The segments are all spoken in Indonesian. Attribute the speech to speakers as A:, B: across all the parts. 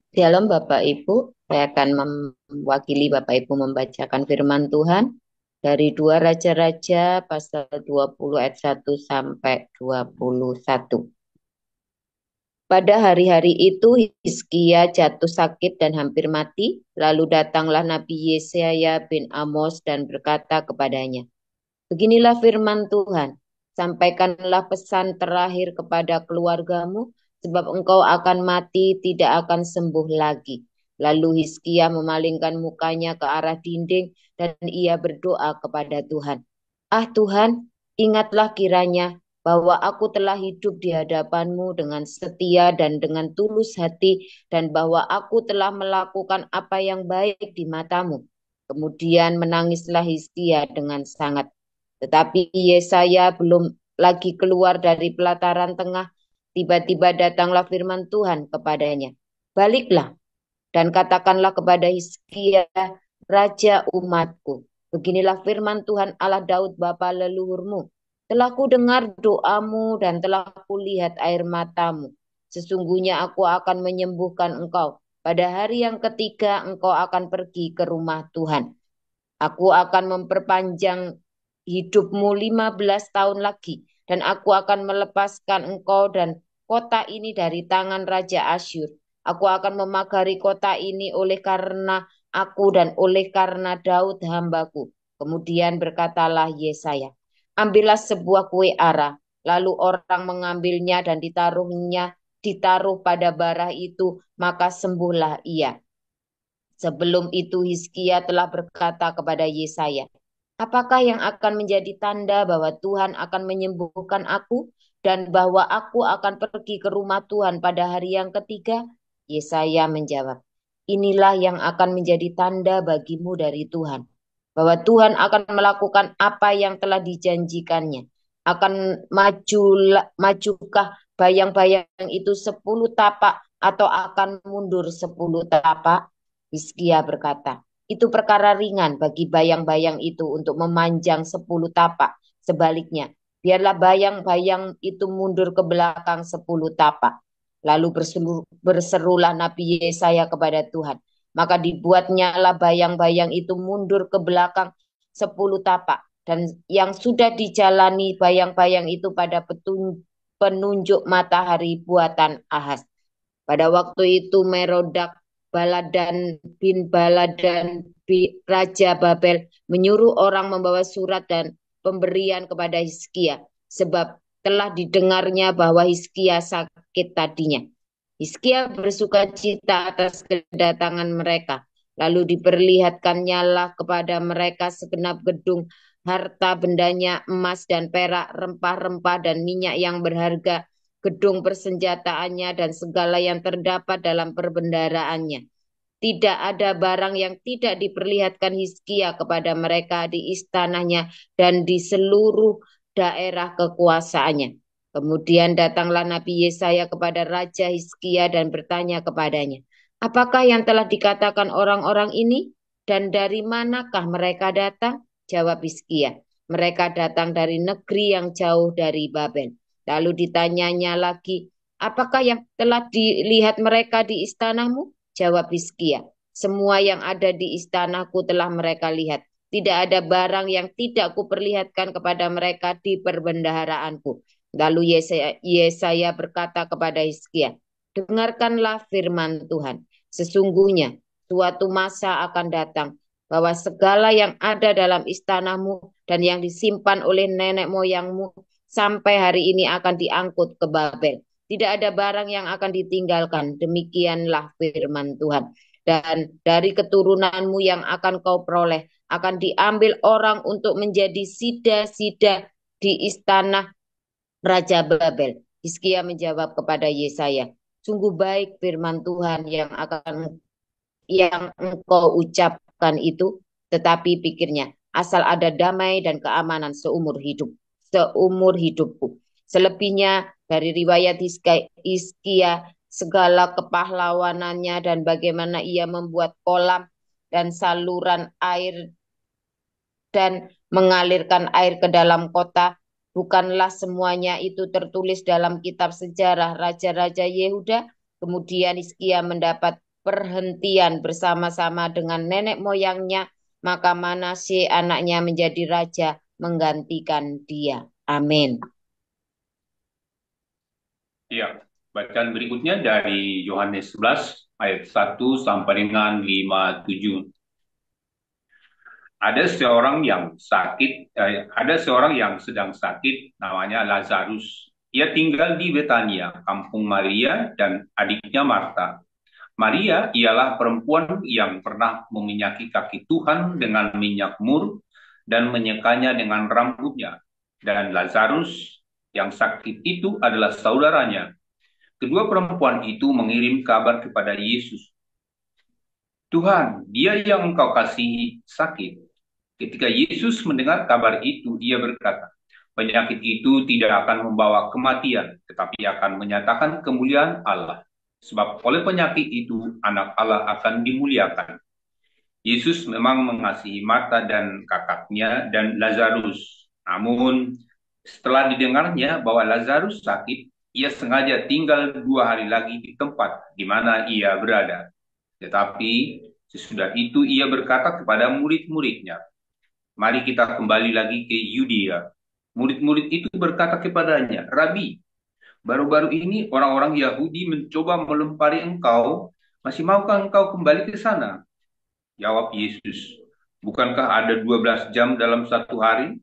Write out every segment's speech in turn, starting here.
A: Shalom Bapak Ibu, saya akan mewakili Bapak Ibu membacakan firman Tuhan dari 2 Raja-Raja pasal 20 ayat 1 sampai 21. Pada hari-hari itu Hizkia jatuh sakit dan hampir mati, lalu datanglah Nabi Yesaya bin Amos dan berkata kepadanya, "Beginilah firman Tuhan, sampaikanlah pesan terakhir kepada keluargamu, sebab engkau akan mati, tidak akan sembuh lagi." Lalu Hizkia memalingkan mukanya ke arah dinding dan ia berdoa kepada Tuhan. Ah Tuhan, ingatlah kiranya bahwa aku telah hidup di hadapanmu dengan setia dan dengan tulus hati, dan bahwa aku telah melakukan apa yang baik di matamu. Kemudian menangislah Hizkia dengan sangat. Tetapi Yesaya belum lagi keluar dari pelataran tengah. Tiba-tiba datanglah firman Tuhan kepadanya. Baliklah dan katakanlah kepada Hizkia, raja umatku. Beginilah firman Tuhan Allah Daud bapa leluhurmu. Telah ku dengar doamu dan telah kulihat air matamu. Sesungguhnya aku akan menyembuhkan engkau. Pada hari yang ketiga engkau akan pergi ke rumah Tuhan. Aku akan memperpanjang hidupmu 15 tahun lagi. Dan aku akan melepaskan engkau dan kota ini dari tangan Raja Asyur. Aku akan memagari kota ini oleh karena aku dan oleh karena Daud hambaku. Kemudian berkatalah Yesaya, ambillah sebuah kue ara. Lalu orang mengambilnya dan ditaruh pada bara itu, maka sembuhlah ia. Sebelum itu Hizkia telah berkata kepada Yesaya, apakah yang akan menjadi tanda bahwa Tuhan akan menyembuhkan aku dan bahwa aku akan pergi ke rumah Tuhan pada hari yang ketiga? Yesaya menjawab, inilah yang akan menjadi tanda bagimu dari Tuhan, bahwa Tuhan akan melakukan apa yang telah dijanjikannya. Akan majukah bayang-bayang itu 10 tapak atau akan mundur 10 tapak? Hizkia berkata, itu perkara ringan bagi bayang-bayang itu untuk memanjang 10 tapak. Sebaliknya, biarlah bayang-bayang itu mundur ke belakang 10 tapak. Lalu berserulah Nabi Yesaya kepada Tuhan. Maka dibuatnyalah bayang-bayang itu mundur ke belakang 10 tapak. Dan yang sudah dijalani bayang-bayang itu pada penunjuk matahari buatan Ahaz. Pada waktu itu Merodak Baladan Raja Babel menyuruh orang membawa surat dan pemberian kepada Hizkia, sebab telah didengarnya bahwa Hizkia sakit tadinya. Hizkia bersuka cita atas kedatangan mereka. Lalu diperlihatkannya lah kepada mereka segenap gedung, harta bendanya, emas dan perak, rempah-rempah dan minyak yang berharga, gedung persenjataannya dan segala yang terdapat dalam perbendaharaannya. Tidak ada barang yang tidak diperlihatkan Hizkia kepada mereka di istananya dan di seluruh daerah kekuasaannya. Kemudian datanglah Nabi Yesaya kepada Raja Hizkia dan bertanya kepadanya, apakah yang telah dikatakan orang-orang ini dan dari manakah mereka datang? Jawab Hizkia, mereka datang dari negeri yang jauh dari Babel. Lalu ditanyanya lagi, apakah yang telah dilihat mereka di istanamu? Jawab Hizkia, semua yang ada di istanaku telah mereka lihat. Tidak ada barang yang tidak kuperlihatkan kepada mereka di perbendaharaanku. Lalu Yesaya berkata kepada Hizkia, dengarkanlah firman Tuhan. Sesungguhnya suatu masa akan datang bahwa segala yang ada dalam istanamu dan yang disimpan oleh nenek moyangmu sampai hari ini akan diangkut ke Babel. Tidak ada barang yang akan ditinggalkan. Demikianlah firman Tuhan. Dan dari keturunanmu yang akan kau peroleh akan diambil orang untuk menjadi sida-sida di istana Raja Babel. Hizkia menjawab kepada Yesaya, sungguh baik firman Tuhan yang engkau ucapkan itu, tetapi pikirnya, asal ada damai dan keamanan seumur hidupku. Selebihnya dari riwayat Hizkia, segala kepahlawanannya dan bagaimana ia membuat kolam dan saluran air dan mengalirkan air ke dalam kota, bukanlah semuanya itu tertulis dalam kitab sejarah raja-raja Yehuda? Kemudian Hizkia mendapat perhentian bersama-sama dengan nenek moyangnya, maka Manasye anaknya menjadi raja menggantikan dia. Amin.
B: Ya, bacaan berikutnya dari Yohanes 11 ayat 1 sampai dengan 57. Ada seorang yang sedang sakit, namanya Lazarus. Ia tinggal di Betania, kampung Maria dan adiknya Marta. Maria ialah perempuan yang pernah meminyaki kaki Tuhan dengan minyak mur dan menyekanya dengan rambutnya. Dan Lazarus yang sakit itu adalah saudaranya. Kedua perempuan itu mengirim kabar kepada Yesus. Tuhan, dia yang engkau kasihi sakit. Ketika Yesus mendengar kabar itu, ia berkata, penyakit itu tidak akan membawa kematian, tetapi akan menyatakan kemuliaan Allah. Sebab oleh penyakit itu, anak Allah akan dimuliakan. Yesus memang mengasihi Marta dan kakaknya dan Lazarus. Namun, setelah didengarnya bahwa Lazarus sakit, ia sengaja tinggal 2 hari lagi di tempat di mana ia berada. Tetapi sesudah itu ia berkata kepada murid-muridnya, mari kita kembali lagi ke Yudea. Murid-murid itu berkata kepadanya, Rabi, baru-baru ini orang-orang Yahudi mencoba melempari engkau, masih maukah engkau kembali ke sana? Jawab Yesus, bukankah ada 12 jam dalam satu hari?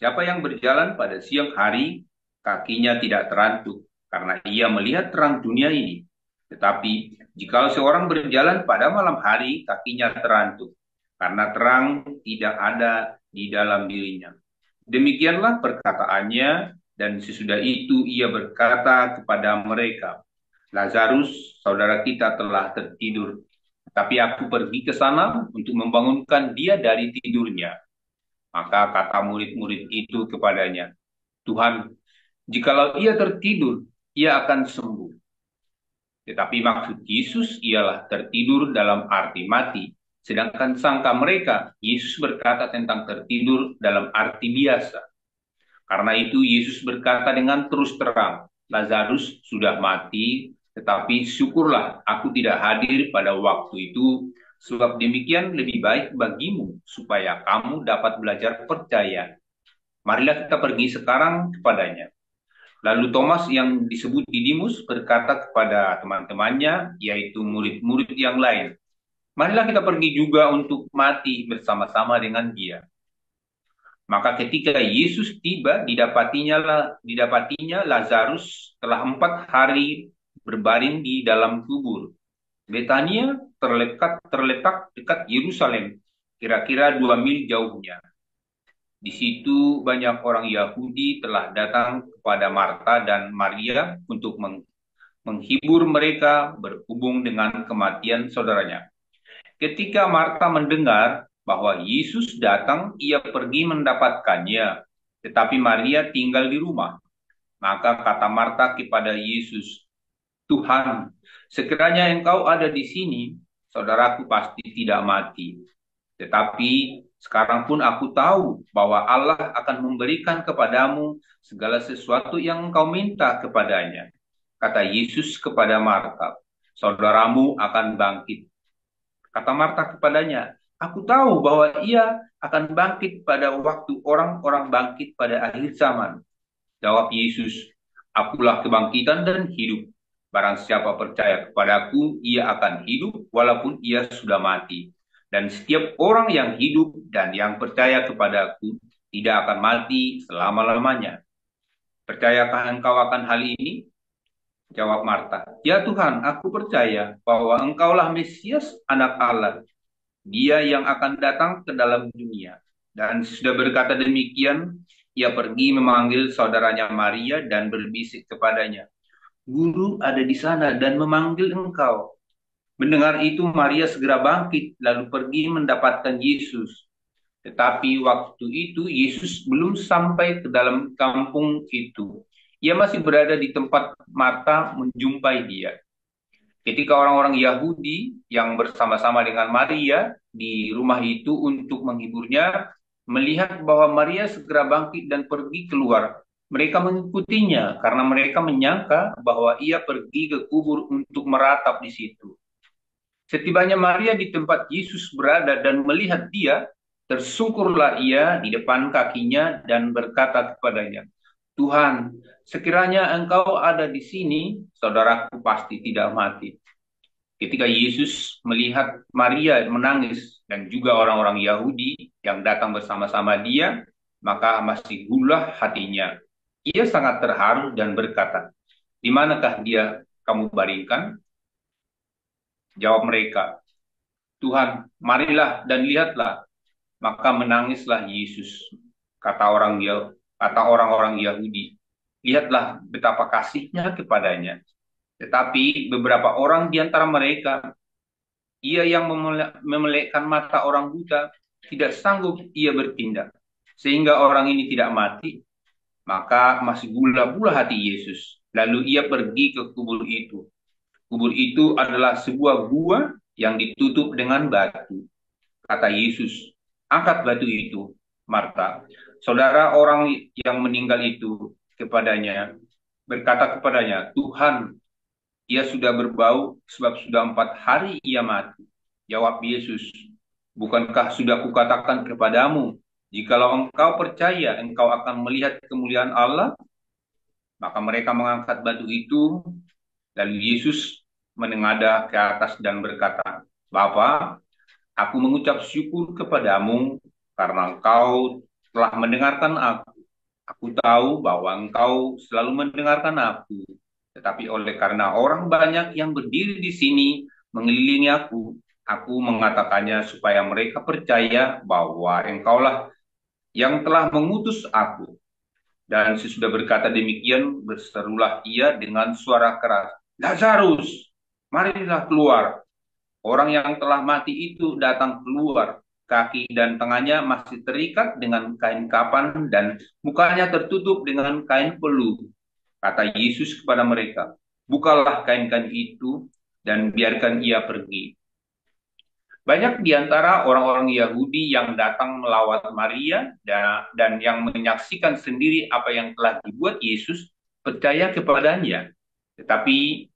B: Siapa yang berjalan pada siang hari, kakinya tidak terantuk, karena ia melihat terang dunia ini. Tetapi, jika seorang berjalan pada malam hari, kakinya terantuk, karena terang tidak ada di dalam dirinya. Demikianlah perkataannya, dan sesudah itu ia berkata kepada mereka, Lazarus, saudara kita telah tertidur, tapi aku pergi ke sana untuk membangunkan dia dari tidurnya. Maka kata murid-murid itu kepadanya, Tuhan, jikalau ia tertidur, ia akan sembuh. Tetapi maksud Yesus ialah tertidur dalam arti mati. Sedangkan sangka mereka, Yesus berkata tentang tertidur dalam arti biasa. Karena itu Yesus berkata dengan terus terang, Lazarus sudah mati, tetapi syukurlah aku tidak hadir pada waktu itu, sebab demikian lebih baik bagimu, supaya kamu dapat belajar percaya. Marilah kita pergi sekarang kepadanya. Lalu Thomas yang disebut Didimus berkata kepada teman-temannya, yaitu murid-murid yang lain, marilah kita pergi juga untuk mati bersama-sama dengan dia. Maka ketika Yesus tiba, didapatinya Lazarus telah 4 hari berbaring di dalam kubur. Betania terletak dekat Yerusalem, kira-kira 2 mil jauhnya. Di situ banyak orang Yahudi telah datang kepada Marta dan Maria untuk menghibur mereka berhubung dengan kematian saudaranya. Ketika Marta mendengar bahwa Yesus datang, ia pergi mendapatkannya, tetapi Maria tinggal di rumah. Maka kata Marta kepada Yesus, Tuhan, sekiranya engkau ada di sini, saudaraku pasti tidak mati. Tetapi sekarang pun aku tahu bahwa Allah akan memberikan kepadamu segala sesuatu yang engkau minta kepadanya. Kata Yesus kepada Marta, saudaramu akan bangkit. Kata Marta kepadanya, aku tahu bahwa ia akan bangkit pada waktu orang-orang bangkit pada akhir zaman. Jawab Yesus, akulah kebangkitan dan hidup. Barang siapa percaya kepadaku, ia akan hidup walaupun ia sudah mati. Dan setiap orang yang hidup dan yang percaya kepadaku tidak akan mati selama-lamanya. Percayakah engkau akan hal ini? Jawab Marta, ya Tuhan, aku percaya bahwa engkaulah Mesias anak Allah, dia yang akan datang ke dalam dunia. Dan sudah berkata demikian, ia pergi memanggil saudaranya Maria dan berbisik kepadanya, Guru ada di sana dan memanggil engkau. Mendengar itu Maria segera bangkit lalu pergi mendapatkan Yesus. Tetapi waktu itu Yesus belum sampai ke dalam kampung itu. Ia masih berada di tempat Marta menjumpai dia. Ketika orang-orang Yahudi yang bersama-sama dengan Maria di rumah itu untuk menghiburnya, melihat bahwa Maria segera bangkit dan pergi keluar, mereka mengikutinya karena mereka menyangka bahwa ia pergi ke kubur untuk meratap di situ. Setibanya Maria di tempat Yesus berada dan melihat dia, tersungkurlah ia di depan kakinya dan berkata kepadanya, Tuhan, sekiranya engkau ada di sini, saudaraku pasti tidak mati. Ketika Yesus melihat Maria menangis dan juga orang-orang Yahudi yang datang bersama-sama dia, maka masih gulah hatinya. Ia sangat terharu dan berkata, di manakah dia kamu baringkan? Jawab mereka, Tuhan, marilah dan lihatlah. Maka menangislah Yesus. Kata orang-orang Yahudi, lihatlah betapa kasihnya kepadanya. Tetapi beberapa orang di antara mereka, ia yang memelekkan mata orang buta, tidak sanggup ia bertindak. Sehingga orang ini tidak mati, maka masih gula pula hati Yesus. Lalu ia pergi ke kubur itu. Kubur itu adalah sebuah gua yang ditutup dengan batu. Kata Yesus, angkat batu itu, Marta. Saudara orang yang meninggal itu berkata kepadanya, Tuhan, ia sudah berbau sebab sudah 4 hari ia mati. Jawab Yesus, bukankah sudah kukatakan kepadamu, jikalau engkau percaya, engkau akan melihat kemuliaan Allah? Maka mereka mengangkat batu itu, lalu Yesus menengadah ke atas dan berkata, Bapa, aku mengucap syukur kepadamu karena engkau telah mendengarkan aku. Aku tahu bahwa engkau selalu mendengarkan aku. Tetapi oleh karena orang banyak yang berdiri di sini mengelilingi aku mengatakannya supaya mereka percaya bahwa engkaulah yang telah mengutus aku. Dan sesudah berkata demikian, berserulah ia dengan suara keras, Lazarus, marilah keluar. Orang yang telah mati itu datang keluar. Kaki dan tangannya masih terikat dengan kain kapan dan mukanya tertutup dengan kain peluh. Kata Yesus kepada mereka, bukalah kain-kain itu dan biarkan ia pergi. Banyak di antara orang-orang Yahudi yang datang melawat Maria dan yang menyaksikan sendiri apa yang telah dibuat Yesus percaya kepadanya. Tetapi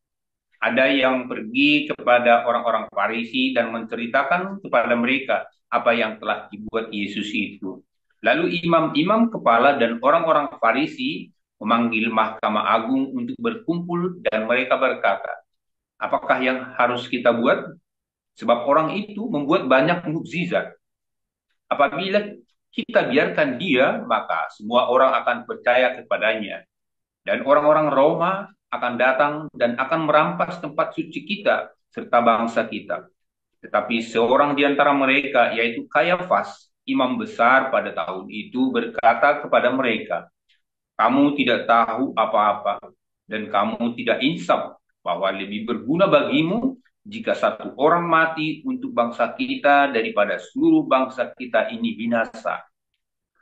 B: ada yang pergi kepada orang-orang Farisi dan menceritakan kepada mereka apa yang telah dibuat Yesus itu. Lalu imam-imam kepala dan orang-orang Farisi memanggil Mahkamah Agung untuk berkumpul dan mereka berkata, apakah yang harus kita buat? Sebab orang itu membuat banyak mukjizat. Apabila kita biarkan dia, maka semua orang akan percaya kepadanya. Dan orang-orang Roma akan datang dan akan merampas tempat suci kita serta bangsa kita. Tetapi seorang di antara mereka, yaitu Kayafas, imam besar pada tahun itu, berkata kepada mereka, kamu tidak tahu apa-apa dan kamu tidak insaf bahwa lebih berguna bagimu jika satu orang mati untuk bangsa kita daripada seluruh bangsa kita ini binasa.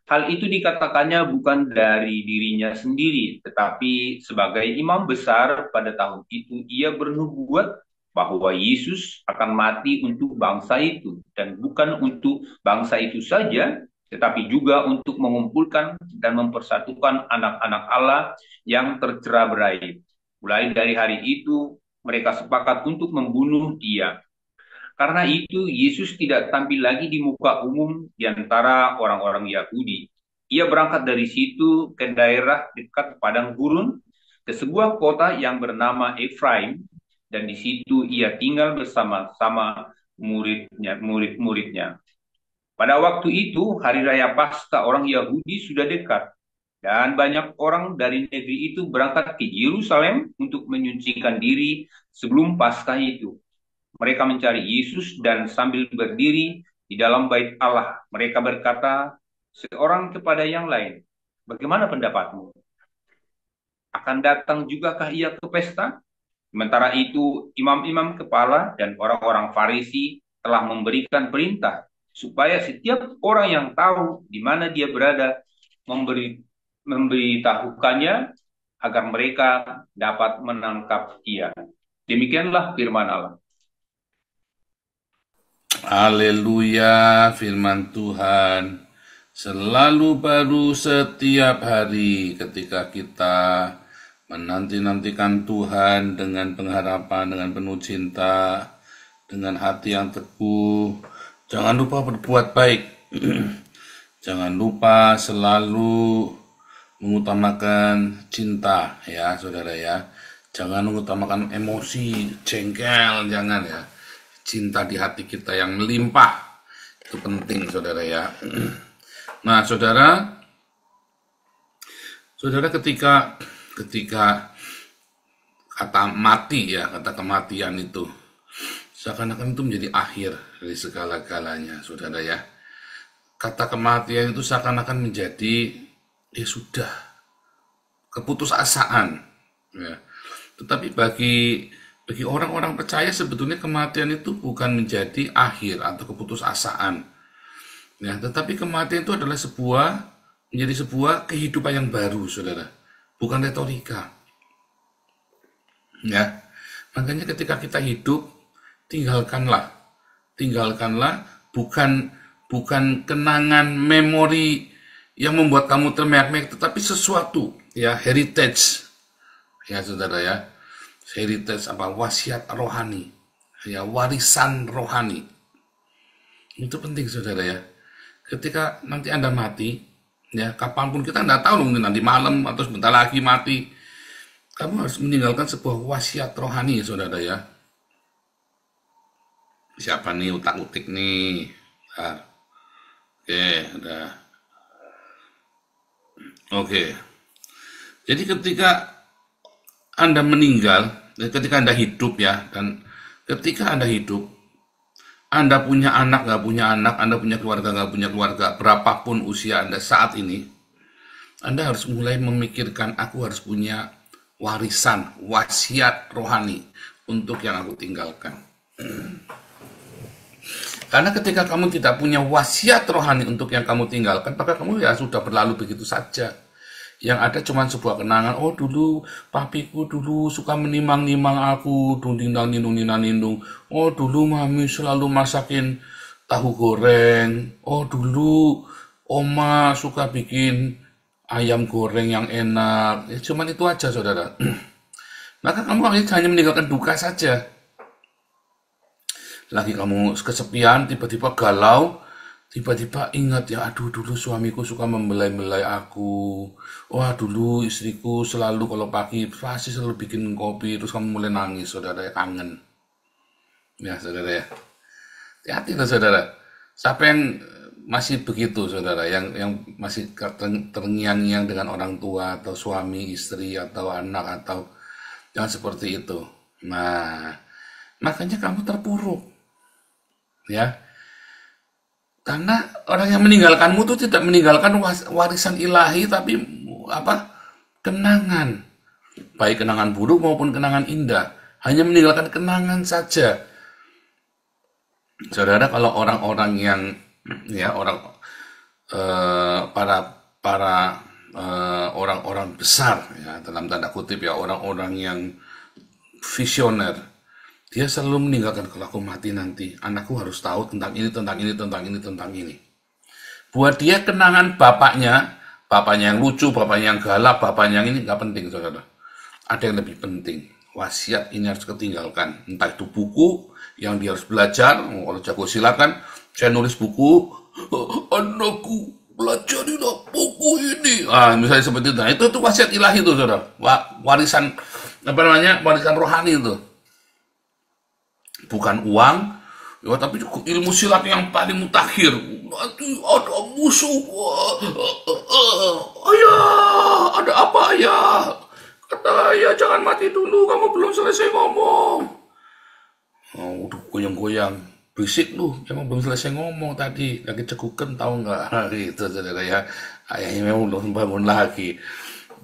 B: Hal itu dikatakannya bukan dari dirinya sendiri, tetapi sebagai imam besar pada tahun itu ia bernubuat bahwa Yesus akan mati untuk bangsa itu dan bukan untuk bangsa itu saja, tetapi juga untuk mengumpulkan dan mempersatukan anak-anak Allah yang tercerai-berai. Mulai dari hari itu mereka sepakat untuk membunuh dia. Karena itu, Yesus tidak tampil lagi di muka umum di antara orang-orang Yahudi. Ia berangkat dari situ ke daerah dekat padang gurun, ke sebuah kota yang bernama Efraim, dan di situ ia tinggal bersama-sama murid-muridnya. Pada waktu itu, hari raya Paskah orang Yahudi sudah dekat, dan banyak orang dari negeri itu berangkat ke Yerusalem untuk menyucikan diri sebelum Paskah itu. Mereka mencari Yesus dan sambil berdiri di dalam bait Allah, mereka berkata seorang kepada yang lain, bagaimana pendapatmu? Akan datang jugakah ia ke pesta? Sementara itu, imam-imam kepala dan orang-orang Farisi telah memberikan perintah supaya setiap orang yang tahu di mana dia berada memberitahukannya agar mereka dapat menangkap dia. Demikianlah firman Allah.
C: Haleluya, firman Tuhan selalu baru setiap hari ketika kita menanti-nantikan Tuhan dengan pengharapan, dengan penuh cinta. dengan hati yang teguh. Jangan lupa berbuat baik. Jangan lupa selalu mengutamakan cinta ya saudara ya. Jangan mengutamakan emosi, jengkel, jangan ya. Cinta di hati kita yang melimpah. Itu penting saudara ya. Nah saudara ketika kata mati ya, kata kematian itu seakan-akan itu menjadi akhir dari segala-galanya saudara ya. Kata kematian itu seakan-akan menjadi ya sudah keputusasaan ya. Tetapi bagi orang-orang percaya sebetulnya kematian itu bukan menjadi akhir atau keputusasaan ya, tetapi kematian itu adalah menjadi sebuah kehidupan yang baru saudara, bukan retorika ya. Makanya ketika kita hidup, tinggalkanlah bukan kenangan memori yang membuat kamu termeak-meak, tetapi sesuatu ya, heritage ya saudara ya. Heritage apa? Wasiat rohani ya, warisan rohani. Itu penting saudara ya. Ketika nanti Anda mati ya, kapanpun, kita nggak tahu, mungkin nanti malam atau sebentar lagi mati, kamu harus meninggalkan sebuah wasiat rohani saudara ya. Siapa nih utak-utik nih? Oke, udah. Oke. Jadi ketika Anda meninggal, ketika Anda hidup ya, dan ketika Anda hidup, Anda punya anak, nggak punya anak, Anda punya keluarga, nggak punya keluarga, berapapun usia Anda saat ini, Anda harus mulai memikirkan, aku harus punya warisan, wasiat rohani untuk yang aku tinggalkan. Karena ketika kamu tidak punya wasiat rohani untuk yang kamu tinggalkan, maka kamu ya sudah berlalu begitu saja. Yang ada cuma sebuah kenangan, oh dulu papiku dulu suka menimang-nimang aku, nindung. Oh dulu mami selalu masakin tahu goreng. Oh dulu oma suka bikin ayam goreng yang enak. Ya, cuman itu aja saudara. Maka kamu hanya meninggalkan duka saja. Lagi kamu kesepian, tiba-tiba galau, tiba-tiba ingat ya, aduh dulu suamiku suka membelai-belai aku. Wah dulu istriku selalu kalau pagi pasti selalu bikin kopi, terus kamu mulai nangis saudara ya, kangen. Ya saudara ya. Hati-hati lah saudara. Siapa yang masih begitu saudara, yang masih terngiang-ngiang dengan orang tua atau suami, istri atau anak atau yang seperti itu. Nah, makanya kamu terpuruk. Ya, karena orang yang meninggalkanmu itu tidak meninggalkan warisan ilahi, tapi apa? Kenangan, baik kenangan buruk maupun kenangan indah, hanya meninggalkan kenangan saja. Saudara, kalau orang-orang yang ya orang-orang besar ya, dalam tanda kutip ya, orang-orang yang visioner, dia selalu meninggalkan, kalau aku mati nanti, anakku harus tahu tentang ini. Buat dia kenangan bapaknya yang lucu, bapaknya yang galak, bapaknya yang ini nggak penting, saudara. Ada yang lebih penting. Wasiat ini harus ketinggalkan. Entah itu buku yang dia harus belajar, kalau jago silakan. Saya nulis buku, anakku belajar buku ini. Misalnya seperti itu. Nah, itu wasiat ilahi itu, saudara. Warisan warisan rohani itu. Bukan uang, ya, tapi ilmu silat yang paling mutakhir. Nanti ada musuh. Ayah, ada apa ayah? Kata ayah, jangan mati dulu, kamu belum selesai ngomong. Oh, udah goyang-goyang, berisik lu, emang belum selesai ngomong tadi, lagi cekukan tahu nggak? Gitu saudara ya, ayahnya memang belum bangun lagi.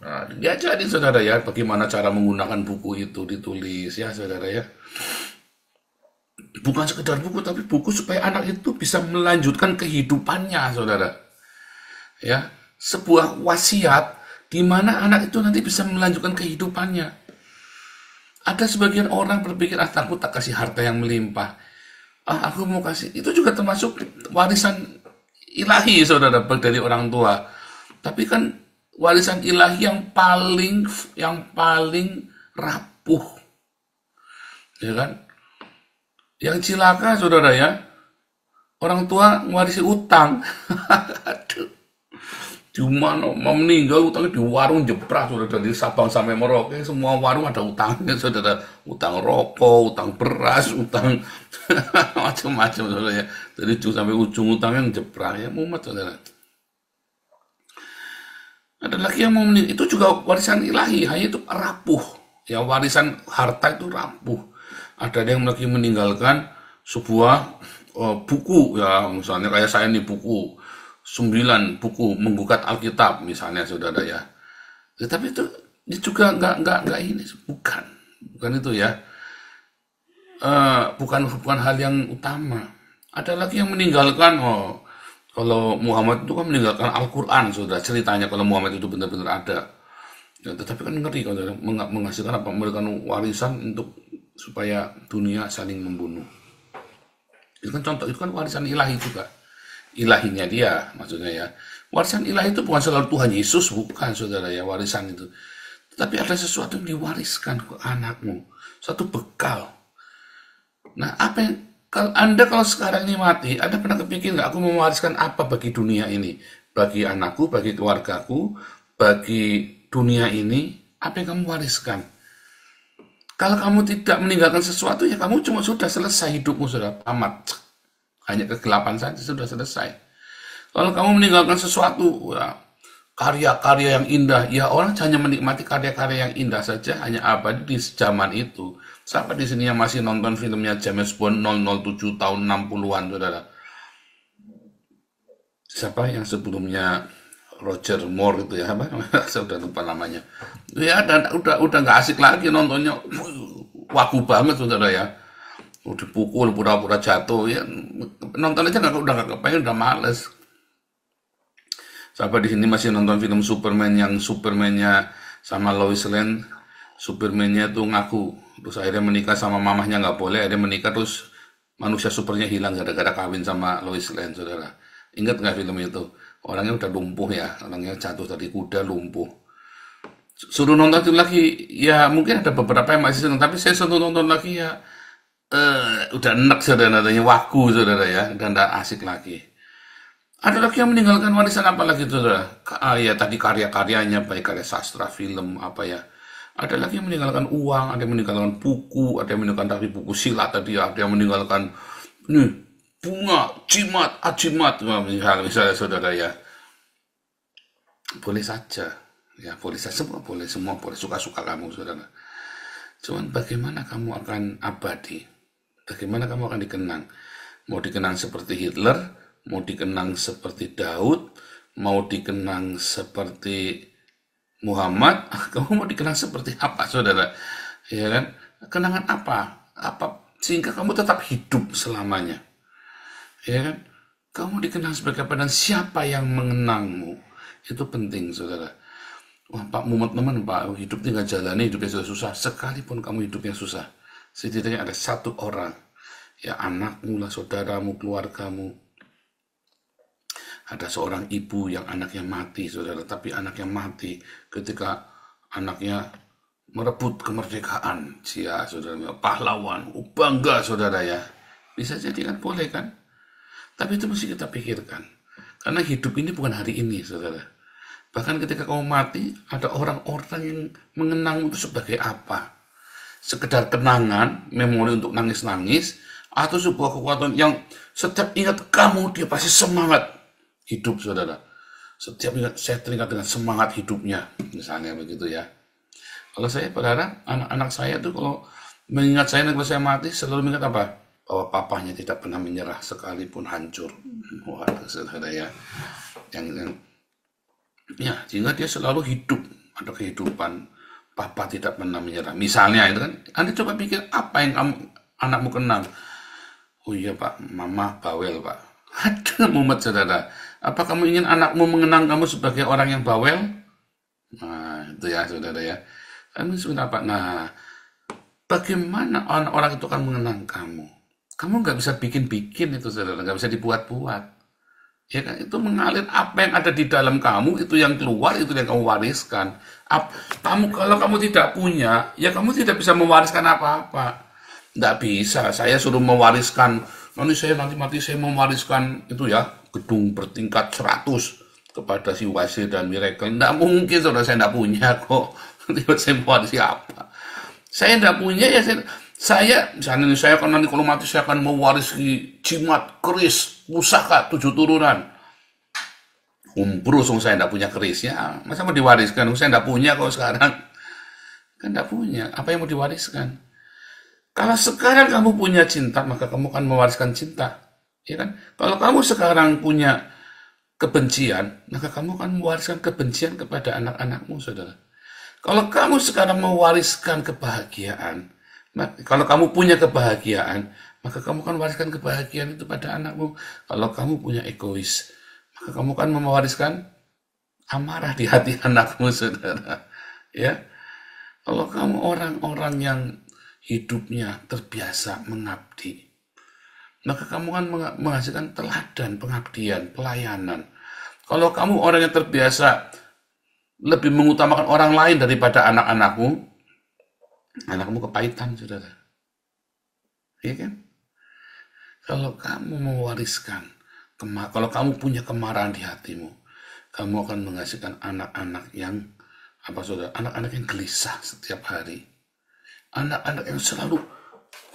C: Nah, diajarin saudara ya, bagaimana cara menggunakan buku itu ditulis ya saudara ya. Bukan sekedar buku, tapi buku supaya anak itu bisa melanjutkan kehidupannya, saudara. Ya, sebuah wasiat di mana anak itu nanti bisa melanjutkan kehidupannya. Ada sebagian orang berpikir, aku tak kasih harta yang melimpah. Aku mau kasih. Itu juga termasuk warisan ilahi, saudara, dari orang tua. Tapi kan warisan ilahi yang paling rapuh, ya kan? Yang cilaka, saudara ya, orang tua mewarisi utang. Aduh. Cuma mau meninggal utangnya di warung jebrak, saudara, dari Sabang sampai Merauke semua warung ada utangnya, saudara. Utang rokok, utang beras, utang macam-macam, saudara ya. Dari ujung sampai ujung utangnya yang jebrak ya, mumet, saudara. Ada lagi yang mau meninggal, itu juga warisan ilahi, hanya itu rapuh. Ya, warisan harta itu rapuh. Ada yang lagi meninggalkan sebuah buku, ya misalnya kayak saya nih buku 9 buku menggugat Alkitab misalnya, saudara ya. Tapi itu juga nggak ini, bukan itu ya. Bukan hal yang utama. Ada lagi yang meninggalkan, kalau Muhammad itu kan meninggalkan Al-Quran, saudara, ceritanya kalau Muhammad itu benar-benar ada. Ya, tetapi kan ngeri kalau menghasilkan apa, memberikan warisan untuk supaya dunia saling membunuh. Itu kan contoh, itu kan warisan ilahi juga. Ilahinya dia, maksudnya ya. Warisan ilahi itu bukan selalu Tuhan Yesus, bukan, saudara ya, warisan itu. Tetapi ada sesuatu yang diwariskan ke anakmu, satu bekal. Nah, apa yang kalau sekarang ini mati, Anda pernah kepikir nggak, aku mau mewariskan apa bagi dunia ini? Bagi anakku, bagi keluargaku, bagi dunia ini, apa yang kamu wariskan? Kalau kamu tidak meninggalkan sesuatu, ya kamu cuma sudah selesai hidupmu, sudah tamat. Hanya kegelapan saja sudah selesai. Kalau kamu meninggalkan sesuatu, ya, karya-karya yang indah, ya orang hanya menikmati karya-karya yang indah saja, hanya abadi di zaman itu. Siapa di sini yang masih nonton filmnya James Bond 007 tahun 60-an, saudara? Siapa yang sebelumnya Roger Moore itu ya, apa? Saya udah lupa namanya. Ya, dan udah nggak asik lagi nontonnya. Wagu banget, saudara ya. Dipukul, pura-pura jatuh. Ya, nonton aja udah nggak kepengen, udah males. Siapa di sini masih nonton film Superman yang Superman-nya sama Lois Lane? Superman-nya tuh ngaku, terus akhirnya menikah sama mamahnya, nggak boleh. Akhirnya menikah, terus manusia supernya hilang gara-gara kawin sama Lois Lane, saudara. Ingat nggak film itu? Orangnya udah lumpuh ya, orangnya jatuh dari kuda, lumpuh. Suruh nonton itu lagi, ya mungkin ada beberapa yang masih senang, tapi saya suruh nonton lagi ya, udah enak, saudara, nadanya wagu, saudara ya, dan tidak asik lagi. Ada lagi yang meninggalkan warisan apa lagi, saudara? Ya tadi karya-karyanya, baik karya sastra, film, apa ya. Ada lagi yang meninggalkan uang, ada yang meninggalkan buku, ada yang meninggalkan dari buku silat tadi, ada yang meninggalkan bunga, ajimat, misalnya, saudara ya. Boleh saja, ya boleh saja, semua boleh, suka-suka kamu, saudara. Cuman bagaimana kamu akan abadi? Bagaimana kamu akan dikenang? Mau dikenang seperti Hitler, mau dikenang seperti Daud, mau dikenang seperti Muhammad, kamu mau dikenang seperti apa, saudara? Ya kan? Kenangan apa? Sehingga kamu tetap hidup selamanya. Ya kan? Kamu dikenang sebagai apa dan siapa yang mengenangmu? Itu penting, saudara. Wah, Pak Muhammad, teman, Pak, hidup tinggal jalani, hidupnya sudah susah. Sekalipun kamu hidupnya susah, setidaknya ada satu orang, ya anakmu lah, saudaramu, keluargamu. Ada seorang ibu yang anaknya mati, saudara, tapi anaknya mati ketika anaknya merebut kemerdekaan. Ya, saudara, pahlawan, bangga, saudara ya. Bisa jadi kan, boleh kan? Tapi itu mesti kita pikirkan. Karena hidup ini bukan hari ini, saudara. Bahkan ketika kamu mati, ada orang-orang yang mengenangmu itu sebagai apa? Sekedar kenangan, memori untuk nangis-nangis, atau sebuah kekuatan yang setiap ingat kamu, dia pasti semangat hidup, saudara. Setiap ingat, saya teringat dengan semangat hidupnya, misalnya begitu ya. Kalau saya berharap, anak-anak saya tuh kalau mengingat saya, kalau saya mati, selalu mengingat apa? Bahwa papahnya tidak pernah menyerah sekalipun hancur. Wah, saudara ya. Ya, sehingga dia selalu hidup, ada kehidupan. Papa tidak pernah menyerah. Misalnya itu kan, Anda coba pikir apa yang anakmu kenal. Oh iya Pak, Mama bawel Pak. Ada Muhammad, saudara. Apa kamu ingin anakmu mengenang kamu sebagai orang yang bawel? Nah, itu ya, saudara ya. Kamu sudah apa? Nah, bagaimana orang itu akan mengenang kamu? Kamu nggak bisa bikin-bikin itu, saudara. Nggak bisa dibuat-buat. Ya kan, itu mengalir apa yang ada di dalam kamu, itu yang keluar, itu yang kamu wariskan. Kalau kamu tidak punya, ya kamu tidak bisa mewariskan apa-apa. Nggak bisa, saya suruh mewariskan, nanti saya nanti mati saya mewariskan itu ya, gedung bertingkat 100 kepada si Wasir dan Miracle. Nggak mungkin, saudara, saya nggak punya kok. Nanti saya mewarisi apa? Saya nggak punya ya, misalnya nih, saya akan nanti kalau mati saya akan mewarisi jimat, keris, pusaka 7 turunan. Umbrus, saya nggak punya kerisnya. Masa mau diwariskan? Saya nggak punya kok sekarang. Kan nggak punya. Apa yang mau diwariskan? Kalau sekarang kamu punya cinta, maka kamu akan mewariskan cinta. Ya kan? Kalau kamu sekarang punya kebencian, maka kamu akan mewariskan kebencian kepada anak-anakmu, saudara. Kalau kamu sekarang mewariskan kebahagiaan, kalau kamu punya kebahagiaan, maka kamu akan mewariskan kebahagiaan itu pada anakmu. Kalau kamu punya egois, maka kamu akan mewariskan amarah di hati anakmu, saudara. Ya, kalau kamu orang-orang yang hidupnya terbiasa mengabdi, maka kamu akan menghasilkan teladan pengabdian, pelayanan. Kalau kamu orang yang terbiasa lebih mengutamakan orang lain daripada anak-anakmu, anakmu kepahitan, saudara. Iya kan? Kalau kamu mewariskan, kalau kamu punya kemarahan di hatimu, kamu akan menghasilkan anak-anak yang, apa saudara, anak-anak yang gelisah setiap hari. Anak-anak yang selalu,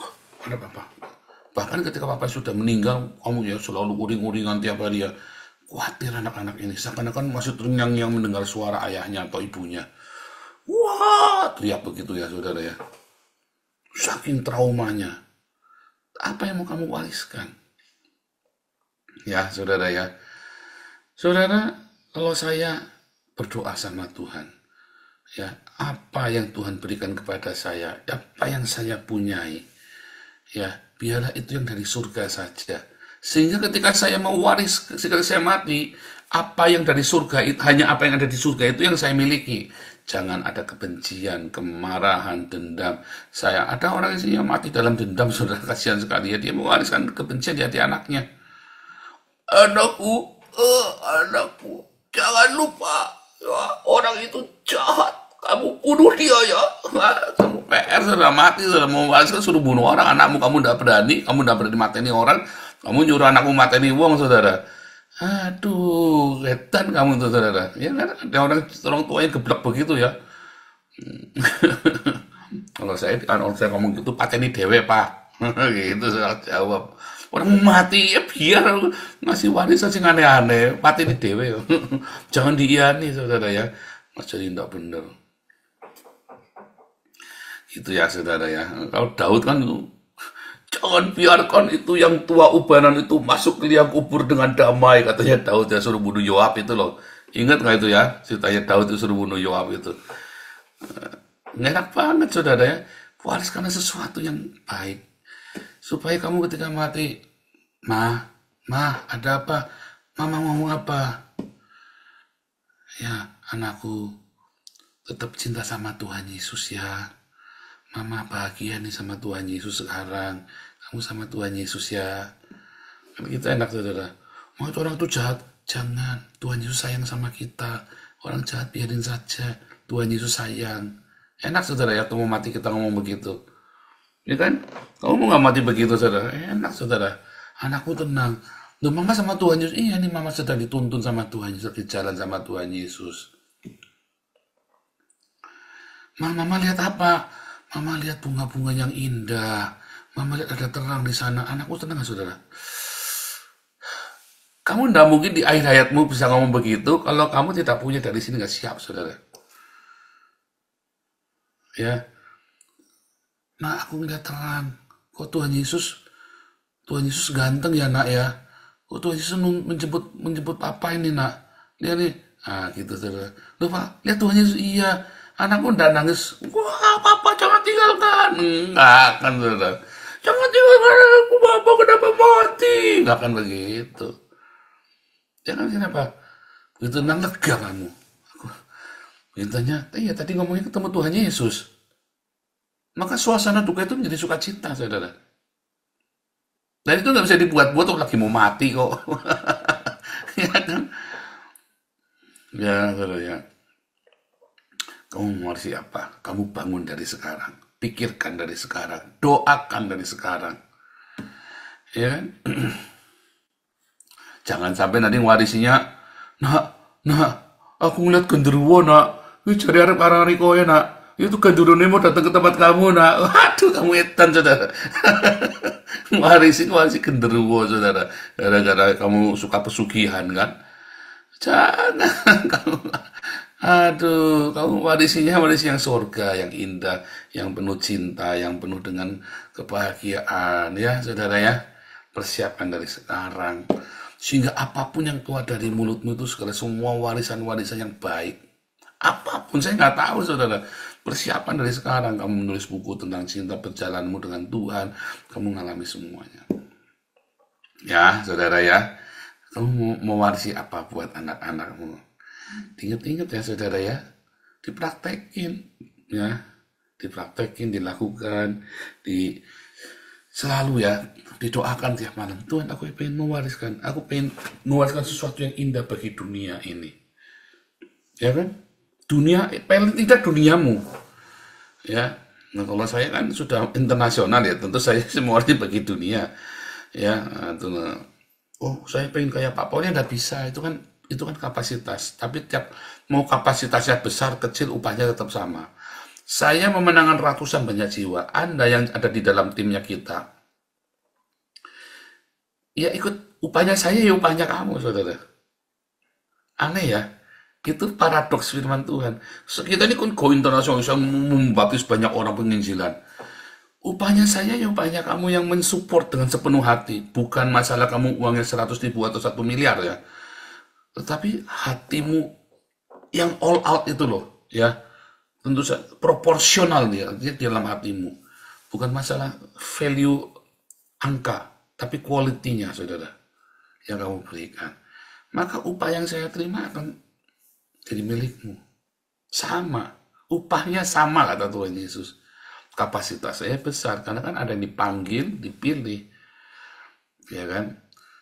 C: wah, ada papa. Bahkan ketika papa sudah meninggal, kamu ya selalu uring-uringan tiap hari ya. Khawatir anak-anak ini, seakan-akan masih terngiang-ngiang mendengar suara ayahnya atau ibunya. Wah, teriak begitu ya, saudara ya. Saking traumanya. Apa yang mau kamu wariskan? Ya, saudara ya. Saudara, kalau saya berdoa sama Tuhan, ya, apa yang Tuhan berikan kepada saya, apa yang saya punyai, ya, biarlah itu yang dari surga saja. Sehingga ketika saya mau waris, ketika saya mati, apa yang dari surga itu, hanya apa yang ada di surga itu yang saya miliki. Jangan ada kebencian, kemarahan, dendam. Ada orang yang mati dalam dendam, saudara, kasihan sekali ya. Dia mewariskan kebencian di hati anaknya. Anakku, anakku, jangan lupa, ya, orang itu jahat. Kamu bunuh dia ya. Kamu PR, sudah mati, sudah mau wariskan, suruh bunuh orang. Anakmu kamu tidak berani, mateni orang. Kamu nyuruh anakmu mateni wong, saudara. Aduh, setan kamu tuh, saudara. Ya kan, ada orang tua yang geblek begitu ya. Kalau saya ngomong gitu, pateni dewe, Pak. Gitu saya jawab. Orang mati ya biar ngasih warisan sing aneh-aneh, pateni dewe. Jangan diiyani, saudara ya. Mas jadi tidak bener. Gitu ya, saudara ya. Kalau Daud kan, jangan biarkan itu yang tua ubanan itu masuk ke liang kubur dengan damai, katanya Daud ya, suruh bunuh Yoab itu loh. Ingat nggak itu ya, ceritanya Daud itu suruh bunuh Yoab itu. Enak banget, saudara ya. Wariskan sesuatu yang baik. Supaya kamu ketika mati, Ma, ada apa? Mama mau apa? Ya, anakku, tetap cinta sama Tuhan Yesus ya. Mama bahagia nih sama Tuhan Yesus sekarang. Kamu sama Tuhan Yesus ya. Kan kita enak, saudara. Mau itu orang itu jahat, jangan. Tuhan Yesus sayang sama kita. Orang jahat biarin saja. Tuhan Yesus sayang. Enak, saudara ya, kamu mati kita ngomong begitu. Ya kan? Kamu mau gak mati begitu, saudara? Enak, saudara. Anakku tenang. Loh, mama sama Tuhan Yesus. Iya nih, mama sedang dituntun sama Tuhan Yesus. Di jalan sama Tuhan Yesus. Mama lihat apa? Mama lihat bunga-bunga yang indah. Mama lihat ada terang di sana. Anakku tenang, saudara. Kamu tidak mungkin di akhir hayatmu bisa ngomong begitu kalau kamu tidak punya dari sini, nggak siap, saudara. Ya, nah aku melihat terang. Kok Tuhan Yesus ganteng ya, nak ya. Kok Tuhan Yesus menjemput papa ini, nak. Lihat nih. Ah, gitu, saudara. Loh, Pak, lihat Tuhan Yesus, iya. Anakku udah nangis, wah, papa jangan tinggalkan. Enggak kan, saudara. Jangan tinggalkan aku, papa kenapa mati. Enggak kan begitu. Jangan, kenapa? Begitu tenang, lega kamu. Aku mintanya, iya tadi ngomongnya ketemu Tuhan Yesus. Maka suasana duka itu menjadi sukacita, saudara. Dan itu nggak bisa dibuat-buat, tuh lagi mau mati kok. Ya kan? Ya, saudara ya. Kamu mau siapa? Kamu bangun dari sekarang. Pikirkan dari sekarang, doakan dari sekarang, ya kan? Jangan sampai nanti warisinya, nah, aku ngeliat genderuwo nak, cari arep arang kowe nak, itu genderuwo mau datang ke tempat kamu nak, waduh kamu etan saudara. warisi genderuwo saudara, gara-gara kamu suka pesugihan kan? Jangan kamu. Aduh, kamu warisinya warisi yang surga, yang indah, yang penuh cinta, yang penuh dengan kebahagiaan ya, saudara ya. Persiapkan dari sekarang. Sehingga apapun yang keluar dari mulutmu itu segala semua warisan-warisan yang baik. Apapun, saya nggak tahu saudara. Persiapan dari sekarang, kamu menulis buku tentang cinta perjalananmu dengan Tuhan, kamu mengalami semuanya. Ya, saudara ya. Kamu mau mewarisi apa buat anak-anakmu? Ingat-ingat ya saudara ya, dipraktekin ya, dipraktekin, dilakukan, selalu ya, didoakan tiap malam. Tuhan, aku pengen mewariskan sesuatu yang indah bagi dunia ini, ya kan? Dunia, paling tidak duniamu, ya. Nah, kalau saya kan sudah internasional ya, tentu saya mewarisi bagi dunia, ya. Oh, saya pengen kayak Pak Paulnya nggak bisa, itu kan kapasitas. Tapi tiap mau kapasitasnya besar, kecil, upahnya tetap sama. Saya memenangkan ratusan banyak jiwa. Anda yang ada di dalam timnya kita, ya ikut upahnya saya, ya upahnya kamu, saudara. Aneh ya, itu paradoks firman Tuhan. Kita ini kan go internasional, bisa membaptis banyak orang penginjilan. Upahnya saya, ya upahnya kamu yang mensupport dengan sepenuh hati. Bukan masalah kamu uangnya 100.000 atau 1 miliar ya. Tetapi hatimu yang all out itu loh, ya, tentu saja proporsional dia dalam hatimu. Bukan masalah value angka, tapi kualitinya, saudara, yang kamu berikan. Maka upah yang saya terima akan jadi milikmu. Sama, upahnya sama kata Tuhan Yesus. Kapasitas saya besar, karena kan ada yang dipanggil, dipilih, ya kan?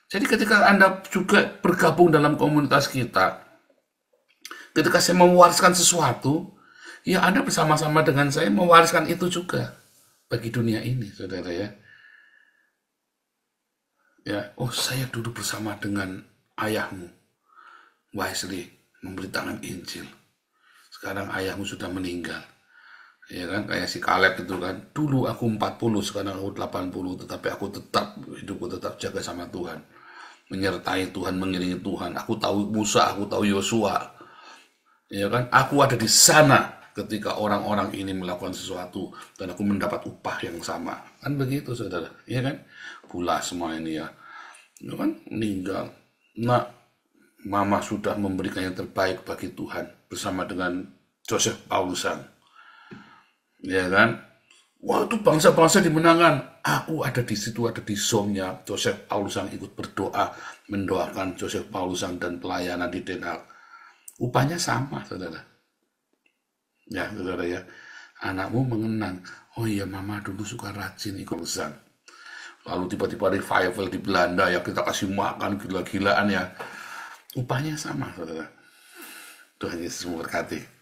C: Jadi ketika Anda juga bergabung dalam komunitas kita, ketika saya mewariskan sesuatu, ya Anda bersama-sama dengan saya mewariskan itu juga bagi dunia ini, saudara ya. Ya, oh saya duduk bersama dengan ayahmu, Wesley, memberitakan Injil. Sekarang ayahmu sudah meninggal. Ya kan, kayak si Kaleb itu kan, dulu aku 40, sekarang aku 80, tetapi aku tetap, hidupku tetap jaga sama Tuhan. Menyertai Tuhan, mengiringi Tuhan. Aku tahu Musa, aku tahu Yosua. Ya kan? Aku ada di sana ketika orang-orang ini melakukan sesuatu dan aku mendapat upah yang sama. Kan begitu, saudara. Ya kan? Pula semua ini ya. Ya kan? Meninggal. Nah, Mama sudah memberikan yang terbaik bagi Tuhan bersama dengan Joseph Paulusan. Ya kan? Waktu bangsa-bangsa dimenangkan, aku ada di situ, ada di zomnya. Joseph Paulusan ikut berdoa, mendoakan Joseph Paulusan dan pelayanan di Den Haag. Upahnya sama, saudara. Ya, saudara ya. Anakmu mengenang, oh iya mama dulu suka rajin ikut Paulusan. Lalu tiba-tiba revival di Belanda, ya kita kasih makan gila-gilaan ya. Upahnya sama, saudara. Tuhan Yesus memberkati.